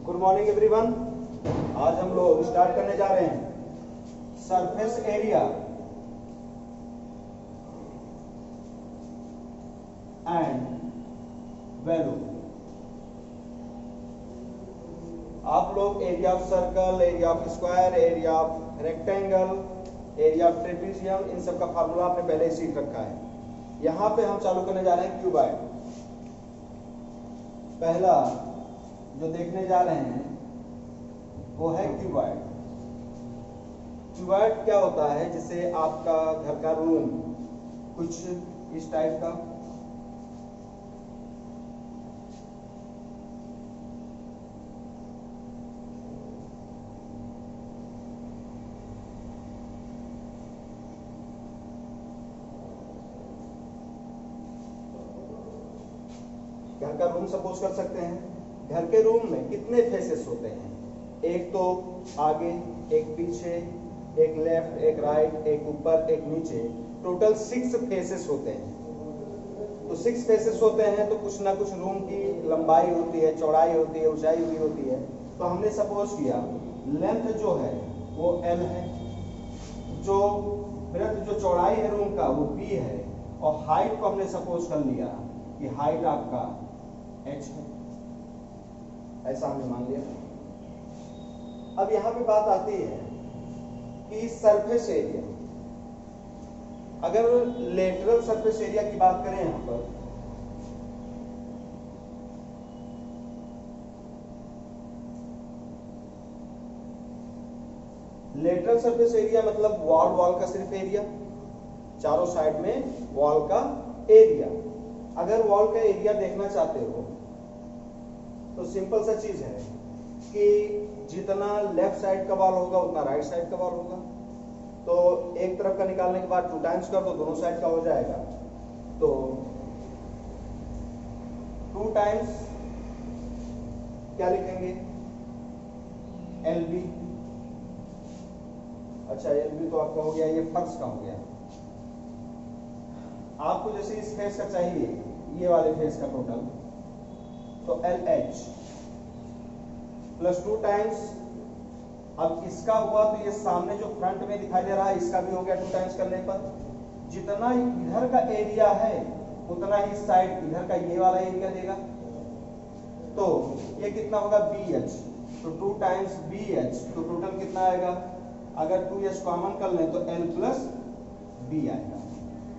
Good morning everyone. आज हम लोग स्टार्ट करने जा रहे हैं सरफेस एरिया एंड वैल्यू। आप लोग area of circle, area of square, area of rectangle, area of trapezium, इन सब का फार्मूला आपने पहले ही सीख रखा है। यहां पे हम चालू करने जा रहे हैं क्यूबॉइड। पहला जो देखने जा रहे हैं वो है क्यूबॉइड। क्यूबॉइड क्या होता है? जैसे आपका घर का रूम कुछ इस टाइप का, घर का रूम सपोज कर सकते हैं। घर के रूम में कितने फेसेस होते हैं? एक तो आगे, एक पीछे, एक लेफ्ट, एक राइट, एक ऊपर, एक नीचे, टोटल 6 फेसेस होते हैं। तो 6 फेसेस होते हैं तो कुछ ना कुछ रूम की लंबाई होती है, चौड़ाई होती है, ऊंचाई भी होती है। तो हमने सपोज किया लेंथ जो है वो L है, जो ब्रेड्थ जो चौड़ाई है रूम का वो B है, और हाइट को हमने सपोज कर लिया कि हाइट आपका H है, ऐसा हमने मान लिया। अब यहां पे बात आती है कि सरफेस एरिया। अगर लेटरल सरफेस एरिया की बात करें यहां पर, लेटरल सरफेस एरिया मतलब वॉल का सिर्फ एरिया, चारों साइड में वॉल का एरिया। अगर वॉल का एरिया देखना चाहते हो तो सिंपल सा चीज है कि जितना लेफ्ट साइड का वॉल होगा उतना राइट साइड का वॉल होगा। तो एक तरफ का निकालने के बाद 2 टाइम्स कर दो, दोनों साइड का हो जाएगा। तो 2 टाइम्स क्या लिखेंगे? LB। अच्छा, LB तो आपका हो गया, ये फर्श का हो गया। आपको जैसे इस फेस का चाहिए, ये वाले फेस का टोटल, तो LH प्लस 2 टाइम्स, अब इसका हुआ तो ये सामने जो फ्रंट में दिखाई दे रहा है इसका भी हो गया 2 टाइम्स करने पर। जितना इधर का एरिया है उतना ही साइड इधर का ये वाला एरिया देगा। तो ये कितना होगा? BH। तो 2 टाइम्स BH, तो टोटल कितना आएगा? अगर 2H कॉमन कर लें तो L प्लस B आएगा,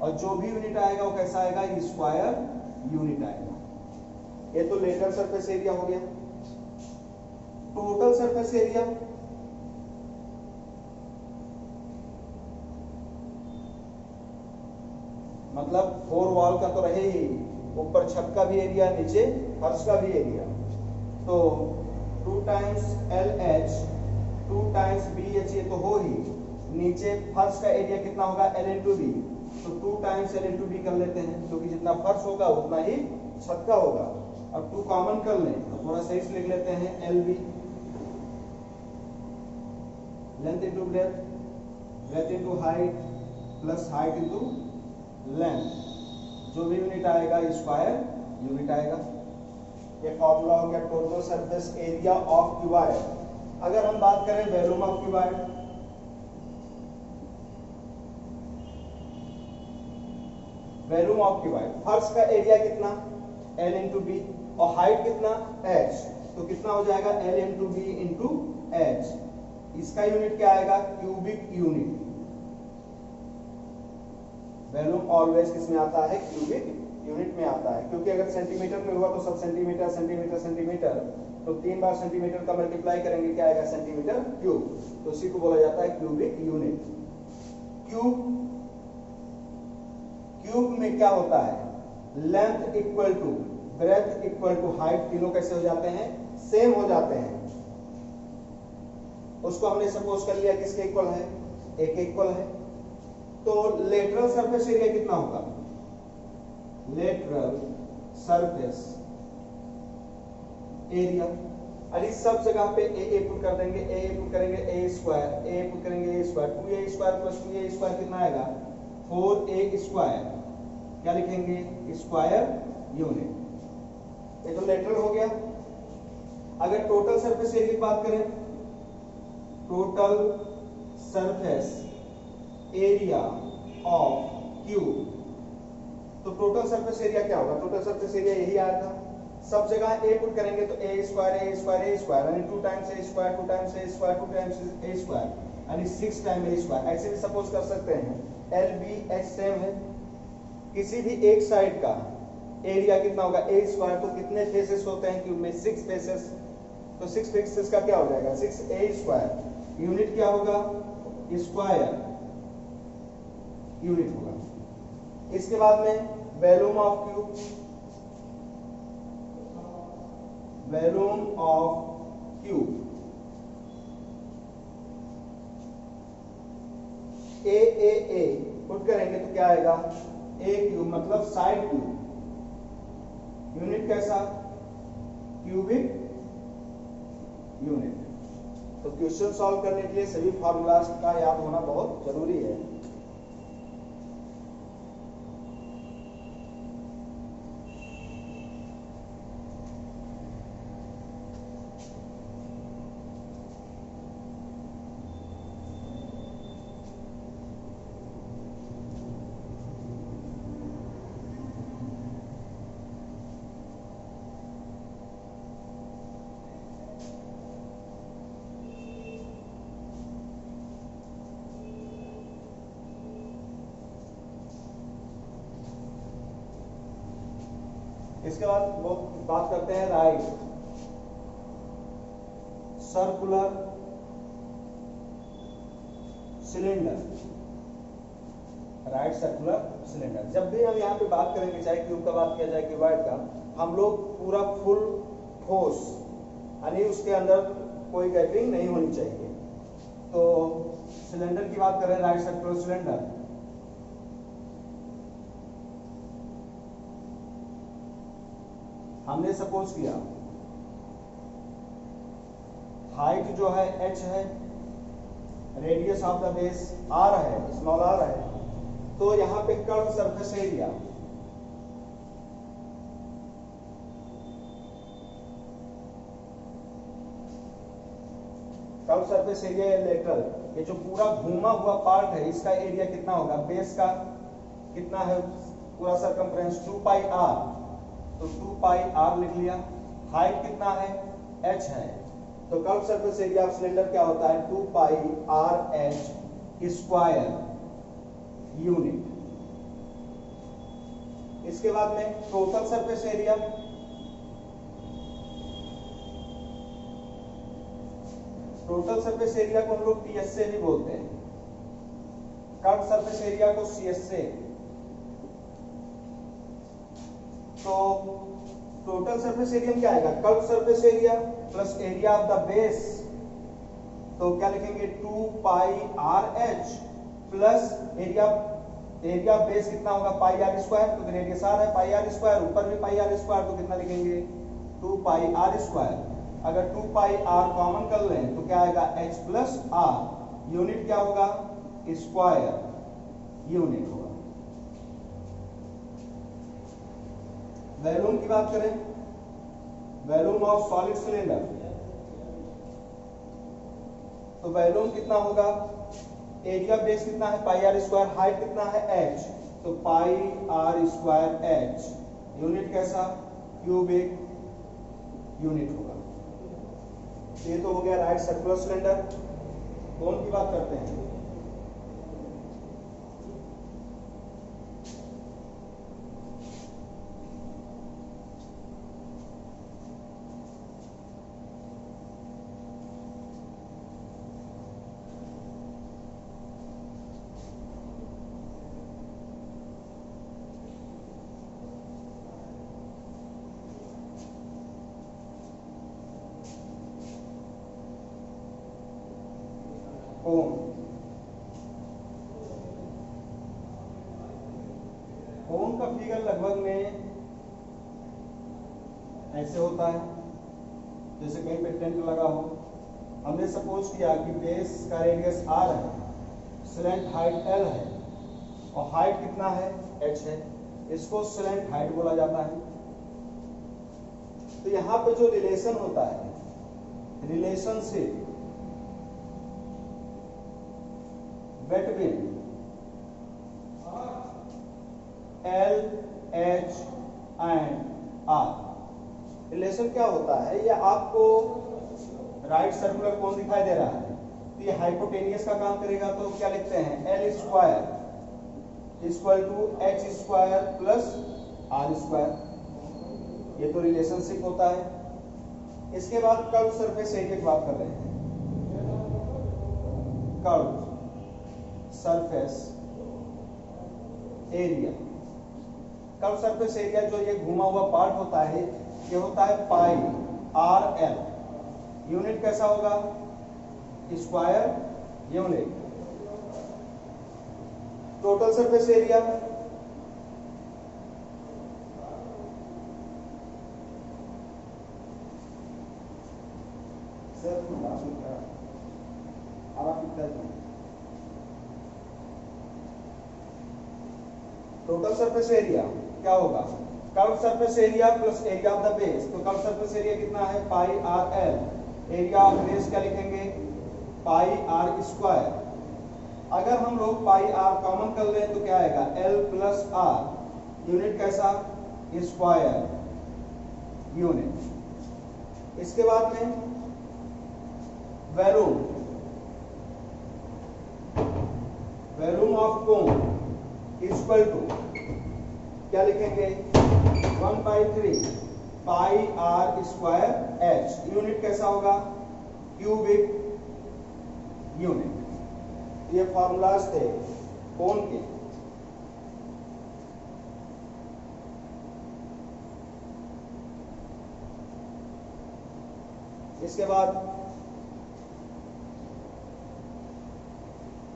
और जो भी यूनिट आएगा वो कैसा आएगा? स्क्वायर यूनिट आएगा। ये तो लेटरल सरफेस एरिया हो गया। टोटल सरफेस एरिया मतलब 4 वॉल का तो रहे ही, ऊपर छत का भी एरिया, नीचे फर्श का भी एरिया। तो 2 टाइम्स LH, 2 टाइम्स BH, ये तो हो ही। नीचे फर्श का एरिया कितना होगा? L into B। तो 2 टाइम्स L इंटू B कर लेते हैं, क्योंकि जितना फर्श होगा उतना ही छत का होगा। अब 2 कॉमन कर लें तो थोड़ा सही से लिख लेते हैं LB, length into breadth, breath into height, plus height into length, जो भी यूनिट आएगा स्क्वायर यूनिट आएगा। ये फॉर्मूला हो गया total surface area of cuboid. अगर हम बात करें volume of cuboid, volume of cuboid, फर्श का एरिया कितना? L इंटू B, और हाइट कितना? H। तो कितना हो जाएगा? L into B into H। इसका यूनिट क्या आएगा? Cubic unit. वॉल्यूम ऑलवेज किसमें आता है? क्यूबिक यूनिट में आता है, क्योंकि अगर सेंटीमीटर में हुआ तो सब सेंटीमीटर सेंटीमीटर सेंटीमीटर, तो 3 बार सेंटीमीटर का मल्टीप्लाई करेंगे, क्या आएगा? Centimetre cube. तो इसी को बोला जाता है क्यूबिक यूनिट। क्यूब में क्या होता है? Length equal to breadth equal to height, तीनों कैसे हो जाते हैं? सेम हो जाते हैं। उसको हमने सपोज कर लिया किसके इक्वल है? एक इक्वल है। तो लेटरल सरफेस एरिया कितना होगा? लेटरल सरफेस एरिया, अरे सब जगह पे ए पुट कर देंगे, ए पुट करेंगे ए स्क्वायर, ए पुट करेंगे A square, 2A square plus 2A square कितना आएगा? 4A square. क्या लिखेंगे? Square unit. ये तो लेटरल हो गया। अगर टोटल सरफेस एरिया की बात करें, total surface area of cube, तो टोटल सरफेस एरिया क्या होगा? टोटल सरफेस एरिया यही आया था, सब जगह ए पुट करेंगे तो ए स्क्वायर यानी 2 टाइम्स ए स्क्वायर 2 टाइम्स ए स्क्वायर 2 टाइम्स ए स्क्वायर यानी 6 टाइम ए स्क्वायर। ऐसे भी सपोज कर सकते हैं एल बी एच सेम है, किसी भी एक साइड का एरिया कितना होगा? ए स्क्वायर। तो कितने फेसेस होते हैं क्यूब में? 6 फेसेस। तो 6 फेसेस का क्या हो जाएगा? 6 ए स्क्वायर। यूनिट क्या होगा? स्क्वायर यूनिट होगा। इसके बाद में volume of cube, volume of cube A put करेंगे तो क्या आएगा? ए क्यूब मतलब साइड क्यूब। यूनिट कैसा? Cubic unit. तो क्वेश्चन सॉल्व करने के लिए सभी फॉर्मूलाज का याद होना बहुत जरूरी है। इसके बाद वो बात करते हैं right circular cylinder. Right circular cylinder, जब भी हम यहाँ पे बात करेंगे, चाहे क्यूब का बात किया जाए क्यूबॉइड का, हम लोग पूरा फुल ठोस यानी उसके अंदर कोई गैपिंग नहीं होनी चाहिए। तो सिलेंडर की बात करें, राइट सर्कुलर सिलेंडर, हमने सपोज किया हाइट जो है h है, radius of the base r है, स्मॉल r है, तो यहां पे कर्व सरफेस एरिया लेटरल, ये जो पूरा घूमा हुआ पार्ट है इसका एरिया कितना होगा? बेस का कितना है पूरा सरकमफ्रेंस? 2 पाई r, तो 2 पाई r लिख लिया। हाइट कितना है? h है, तो curve surface area of cylinder क्या होता है? 2 pi r h square unit. इसके बाद में total surface area, total surface area को हम लोग टीएस से भी बोलते हैं, कर्व सरफेस एरिया को सीएस से। तो टोटल सरफेस एरिया क्या आएगा? Curve surface area plus area of the base, तो क्या लिखेंगे? 2 pi R H plus area base कितना होगा? पाई आर स्क्वायर, तो रेडियस आर है, पाई आर स्क्वायर, ऊपर भी पाई आर स्क्वायर, तो कितना लिखेंगे? 2 पाई आर स्क्वायर। अगर 2 पाई आर कॉमन कर लें तो क्या आएगा? H plus R. यूनिट क्या होगा? स्क्वायर यूनिट होगा। वॉल्यूम की बात करें, वॉल्यूम ऑफ सॉलिड सिलेंडर, तो वॉल्यूम कितना होगा? एरिया बेस कितना है? पाई आर स्क्वायर, हाइट कितना है? एच, तो पाई आर स्क्वायर एच। यूनिट कैसा? क्यूबिक यूनिट होगा। ये तो हो गया राइट सर्कुलर सिलेंडर। कौन की बात करते हैं? कोन, कोन का फिगर लगभग में ऐसे होता है जैसे कहीं पे टेंट लगा हो। हमने सपोज किया कि बेस का रेडियस r है, स्लैंट हाइट l है और हाइट कितना है? h है, इसको स्लैंट हाइट बोला जाता है। तो यहाँ पे जो रिलेशन होता है relationship between L, H and R। Relation क्या होता है? ये आपको राइट सर्कुलर कोन दिखाई दे रहा है, तो ये हाइपोटेनियस का काम करेगा, तो क्या लिखते हैं? L square equal to H square plus R square. ये तो रिलेशनशिप होता है। इसके बाद कर्व सरफेस एरिया की बात कर रहे हैं। Curve surface area, curve surface area जो ये घुमा हुआ पार्ट होता है, ये होता है पाई आर एल। यूनिट कैसा होगा? Square unit. Total surface area total surface area क्या होगा? Curve surface area plus area of the base. तो कर्व सरफेस एरिया कितना है? Pi R L. Area of base क्या लिखेंगे? Pi R square. अगर हम लोग पाई आर कॉमन कर लें तो क्या आएगा? L plus R. यूनिट कैसा? Square unit. इसके बाद में volume, volume of cone equal to क्या लिखेंगे? 1/3 pi R square H. Unit कैसा होगा? Cubic unit. ये फॉर्मूलाज थे कोन के। इसके बाद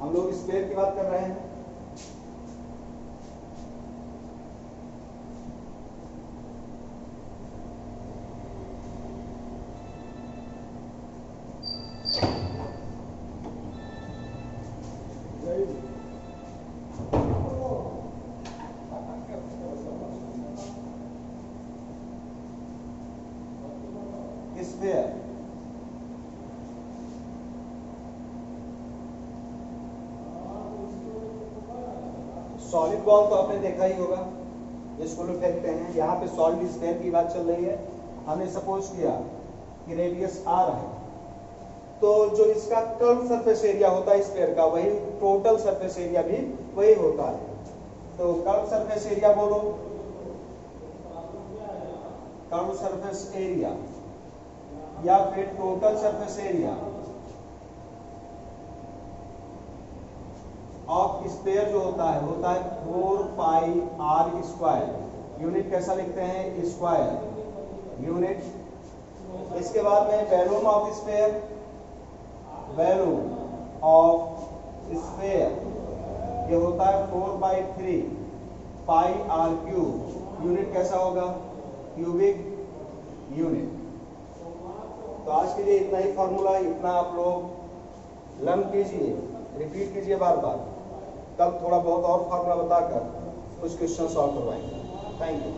हम लोग स्क्वायर की बात कर रहे हैं। स्क्वायर सॉलिड बॉल तो आपने देखा ही होगा, जिसको लोग फेंकते हैं। यहाँ पे सॉलिड स्फीयर की बात चल रही है। हमने सपोज किया कि रेडियस आर है, तो जो इसका कर्व सरफेस एरिया होता है स्फीयर का, वही टोटल सरफेस एरिया भी वही होता है। तो कर्व सरफेस एरिया बोलो, कर्व सरफेस एरिया या फिर total surface area of sphere जो होता है 4 पाई आर स्क्वायर। यूनिट कैसा लिखते हैं? Square unit. इसके बाद में volume of sphere, volume of sphere ये होता है 4/3 पाई आर क्यूब। यूनिट कैसा होगा? Cubic unit. तो आज के लिए इतना ही फॉर्मूला, इतना आप लोग लर्न कीजिए, रिपीट कीजिए बार बार। कल थोड़ा बहुत और फॉर्मूला बताकर कुछ क्वेश्चन सॉल्व करवाएंगे। Thank you.